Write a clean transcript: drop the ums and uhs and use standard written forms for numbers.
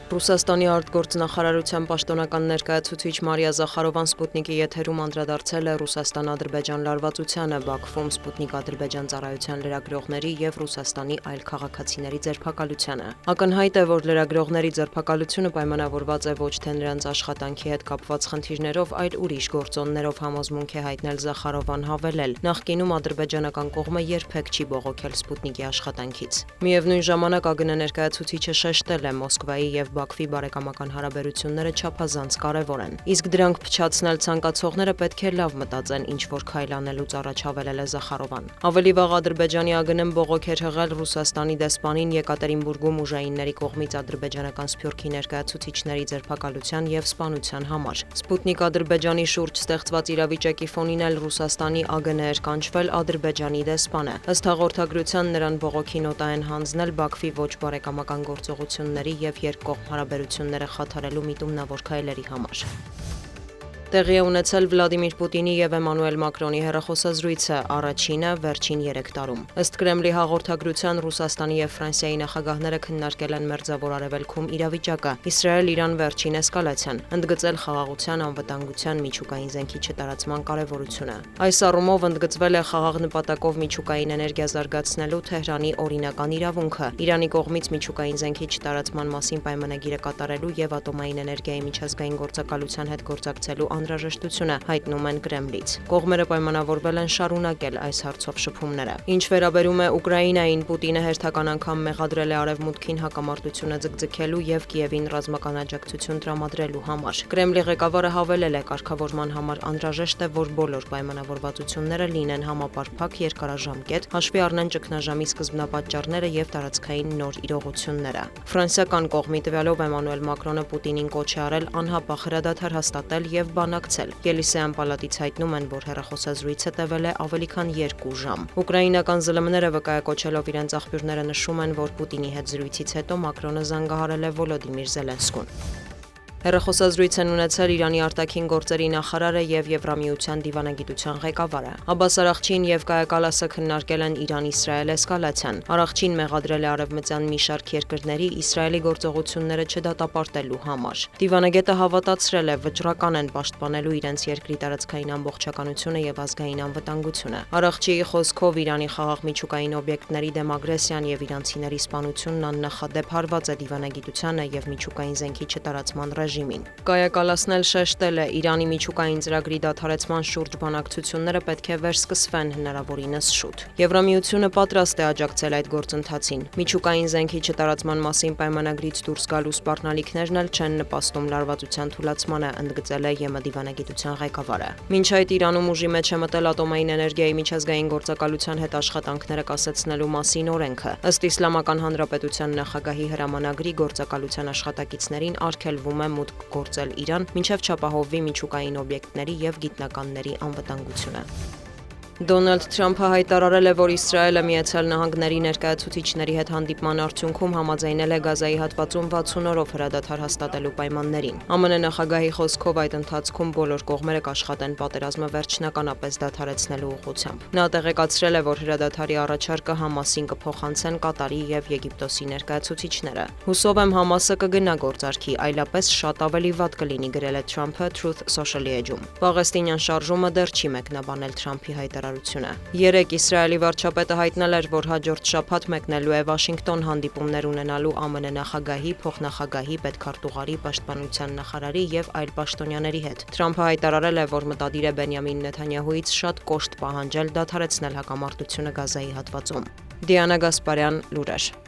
Ռուսաստանի արտգործնախարարության պաշտոնական ներկայացուցիչ Մարիա Զախարովան Սպուտնիկի եթերում անդրադարձել է Ռուսաստան-Ադրբեջան լարվածությանը Բաքվում Սպուտնիկ-Ադրբեջան ծառայության լրագրողների և Ռուսաստանի այլ քաղաքացիների ձերբակալությանը։ Ակնհայտ է, որ լրագրողների ձերբակալությունը պայմանավորված է ոչ թե նրանց աշխատանքի հետ կապված խնդիրներով, այլ ուրիշ գործոններով, համոզմունք է հայտնել Զախարովան, հավելել. նախկինում ադրբեջանական կողմը երբեք չի բողոքել Սպուտնիկի աշխատանքից։ Միևնույն ժամանակ ԱԳՆ ներկայացուցիչը շեշտել է Մոսկվայի և Բաքվի բարեկամական հարաբերությունները չափազանց կարևոր են, իսկ դրանք փչացնել ցանկացողները պետք է լավ մտածեն ինչ-որ քայլ անելուց առաջ, հավելել է Զախարովան։ Ավելի վաղ Ադրբեջանի ԱԳՆ-ն բողոք էր հղել Ռուսաստանի դեսպանին Եկատերինբուրգում ուժայինների կողմից ադրբեջանական սփյուռքի ներկայացուցիչների ձերբակալության և սպանության համար։ Սպուտնիկ Ադրբեջանի շուրջ ստեղծված իրավիճակի ֆոնին էլ Ռուսաստանի ԱԳՆ էր կանչվել Ադրբեջանի դեսպանը։ Ըստ հաղորդագրության նրան բողոքի նոտա են հանձնել Բաքվի ոչ բարեկամական գործողությունների և երկկողմ հարաբերությունները խաթարելու միտումնավոր քայլերի համար։ Տեղի է ունեցել Վլադիմիր Պուտինի և Էմանուել Մակրոնի հեռախոսազրույցը, առաջինը վերջին 3 տարում։ Ըստ Կրեմլի հաղորդագրության Ռուսաստանի և Ֆրանսիայի նախագահները քննարկել են Մերձավոր Արևելքում իրավիճակը, Իսրայել-Իրան վերջին էսկալացիան, ընդգծել խաղաղության, անվտանգության, միջուկային զենքի չտարածման կարևորությունը։ Այս առումով ընդգծվել է խաղաղ նպատակով միջուկային էներգիա զարգացնելու Թեհրանի օրինական իրավունքը, Իրանի կողմից միջուկային զենքի չտարածման մասին պայմանագիրը կատարելու և ատոմային էներգիայի միջազգային գործակալության հետ գործակցելու անհրաժեշտությունը, հայտնում են Կրեմլից։ Կողմերը պայմանավորվել են շարունակել այս հարցով շփումները։ Ինչ վերաբերում է Ուկրաինային, Պուտինը հերթական անգամ մեղադրել է Արևմուտքին հակամարտությունը ձգձգելու և Կիևին ռազմական աջակցություն տրամադրելու համար։ Կրեմլի ղեկավարը հավելել է, կարգավորման համար անհրաժեշտ է, որ բոլոր պայմանավորվածությունները լինեն համապարփակ, երկարաժամկետ, հաշվի առնեն ճգնաժամի սկզբնապատճառները և տարածքային նոր իրողությունները։ Ֆրանսիական կողմի տվյալով Էմանուել Մակրոնը Պուտինին կոչ է արել անհապաղ հրադադար հաստատել և բանակցել։ Ելիսեյան պալատից հայտնում են, որ հեռախոսազրույցը տևել է ավելի քան 2 ժամ։ Ուկրաինական ԶԼՄ-ները վկայակոչելով իրենց աղբյուրները նշում են, որ Պուտինի հետ զրույցից հետո Մակրոնը զանգահարել է Վոլոդիմիր Զելենսկուն։ Հեռախոսազրույց են ունեցել Իրանի արտաքին գործերի նախարարը և Եվրամիության դիվանագիտության ղեկավարը։ Աբբաս Արաղչին և Կայա Կալասը քննարկել են Իրան-Իսրայել էսկալացիան։ Արաղչին մեղադրել է արևմտյան մի շարք երկրների Իսրայելի գործողությունները չդատապարտելու համար։ Դիվանագետը հավատացրել է, վճռական են պաշտպանելու իրենց երկրի տարածքային ամբողջականությունը և ազգային անվտանգությունը։ Արաղչիի խոսքով Իրանի խաղաղ միջուկային օբյեկտների դեմ ագրեսիան և իրանցիների սպանությունն աննախադեպ հարված է դիվանագիտությանը և միջուկային զենքի չտարածման ռեժիմին։ Կայա Կալասն էլ շեշտել է, Իրանի միջուկային ծրագրի դադարեցման շուրջ բանակցությունները պետք է վերսկսվեն հնարավորինս շուտ։ Եվրամիությունը պատրաստ է աջակցել այդ գործընթացին։ Միջուկային զենքի չտարածման մասին պայմանագրից դուրս գալու սպառնալիքներն էլ չեն նպաստում լարվածության թուլացմանը, ընդգծել է ԵՄ դիվանագիտության ղեկավարը։ Մինչ այդ Իրանում ուժի մեջ է մտել ատոմային էներգիայի միջազգային գործակալության հետ աշխատանքները կասեցնելու մասին օրենքը։ Ըստ Իսլամական Հանրապետության նախագահի հրամանագրի գործակալության աշխատակիցներին արգելվում է մուտք գործել Իրան, մինչև չապահովվի միջուկային օբյեկտների և գիտնականների անվտանգությունը։ Դոնալդ Թրամփը հայտարարել է, որ Իսրայելը Միացյալ Նահանգների ներկայացուցիչների հետ հանդիպման արդյունքում համաձայնել է Գազայի հատվածում 60 օրով հրադադար հաստատելու պայմաններին։ ԱՄՆ նախագահի խոսքով այդ ընթացքում բոլոր կողմերը կաշխատեն պատերազմը վերջնականապես դադարեցնելու ուղղությամբ։ Նա տեղեկացրել է, որ հրադադարի առաջարկը Համասին կփոխանցեն Կատարի և Եգիպտոսի ներկայացուցիչները։ Հուսով եմ Համասը կգնա գործարքի, այլապես շատ ավելի վատ կլինի, գրել է Թրամփը Truth Social-ի էջում։ Պաղեստինյան շարժումը դեռ չի մեկնաբանել Թրամփի հայտարարությունը։ Երեկ Իսրայելի վարչապետը հայտնել էր, որ հաջորդ շաբաթ մեկնելու է Վաշինգտոն հանդիպումներ ունենալու ԱՄՆ նախագահի, փոխնախագահի, պետքարտուղարի, պաշտպանության նախարարի և այլ պաշտոնյաների հետ։ Թրամփը հայտարարել է, որ մտադիր է Բենյամին Նեթանյահուից շատ կոշտ պահանջել դադարեցնել հակամարտությունը Գազայի հատվածում։ Դիանա Գասպարյան, լուրեր։